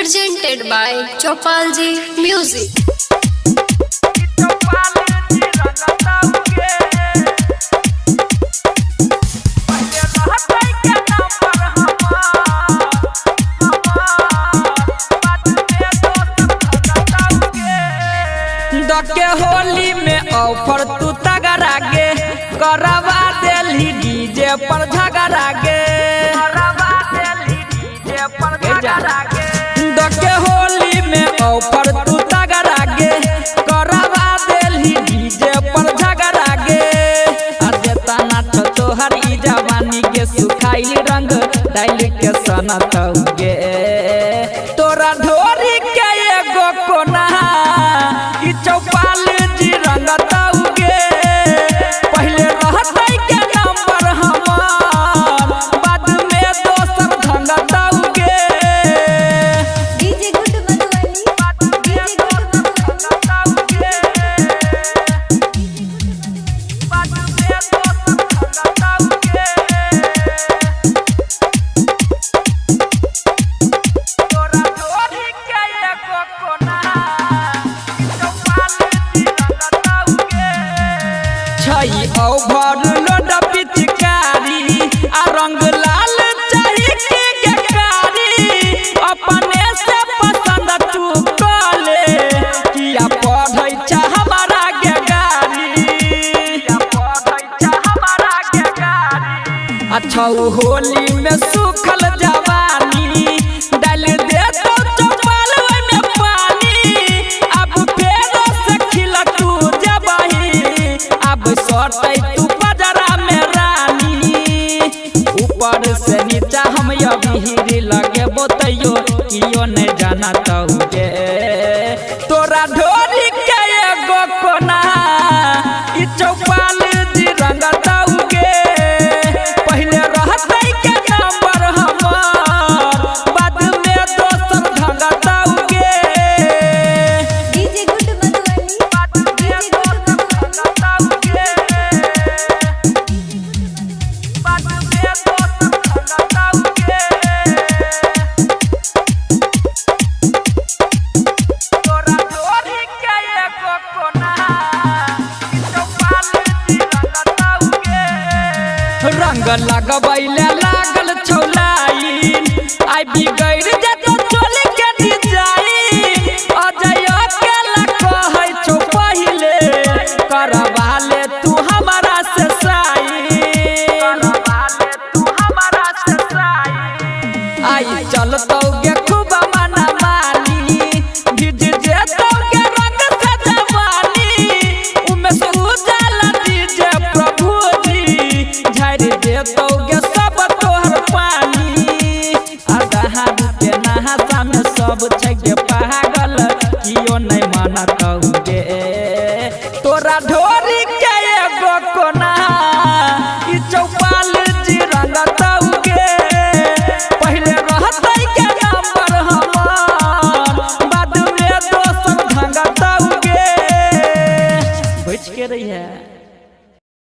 presented by Chopalji Music. दके Holi में offer तू तगड़ा गे करवा देली डीजे पर झगड़ा गे दके होली में ऑफर तू तगड़ा गे करवा देली डीजे पर झगड़ा गे अरे तना तोहर ई जवानी के सुखाइल रंग डाल के सनत गे तोरा ढोरी के एगो कोना चौपाल जी रंगताउगे पहले रहतै के नंबर हमार बाद में दोसर ढंगताउगे DJ good Madhubani DJ good ढंगताउगे बाद में दोसर ढंगताउगे तोरा ढोरी के एगो कोना ओवरलोड पिचकारी आ रंग लाल चाही के कारी अपने से पसंद तू कले किया पढ़ै छ हमारा के गारी किया पढ़ै छ हमारा के गारी अच्छा होली में सुखल जवानी डाल दे तो चौपाल में पानी अब फेर से खिल तू जबही अब सटै तू बजरा में रानी ऊपर से नीचा हम अभी लगे बोतैयो कियो नहीं जाना तौगे तोरा ढोरी के एगो कोना ई चौपाल जी रंगताउगे पहले रहतै के नंबर हमार बाद में दोसर ढंगताउगे DJ good Madhubani DJ good ढंगताउगे बाद में दोसर ढंगताउगे तोरा ढोरी के एगो कोना चौपाल जी रंगताउगे रंग लगबैले लागल छौलाइन आई बिगड़ जतो चोली के डिजाइन अजय अकेला कहै छौ पहिले करवा ले तू हमारा से साइन करवा ले तू हमारा से साइन आई चलतौगे खूब मना मानी भिज जेतौगे रंग से जवानी उमे से उजाला डीजे प्रभु जी झाड़ देतौगे सब तोहर पानी आधा के नहासा में सब छै के पागल कियो नहीं मानतौगे तोरा ढोरी के एगो कोना ई चौपाल जी रंगत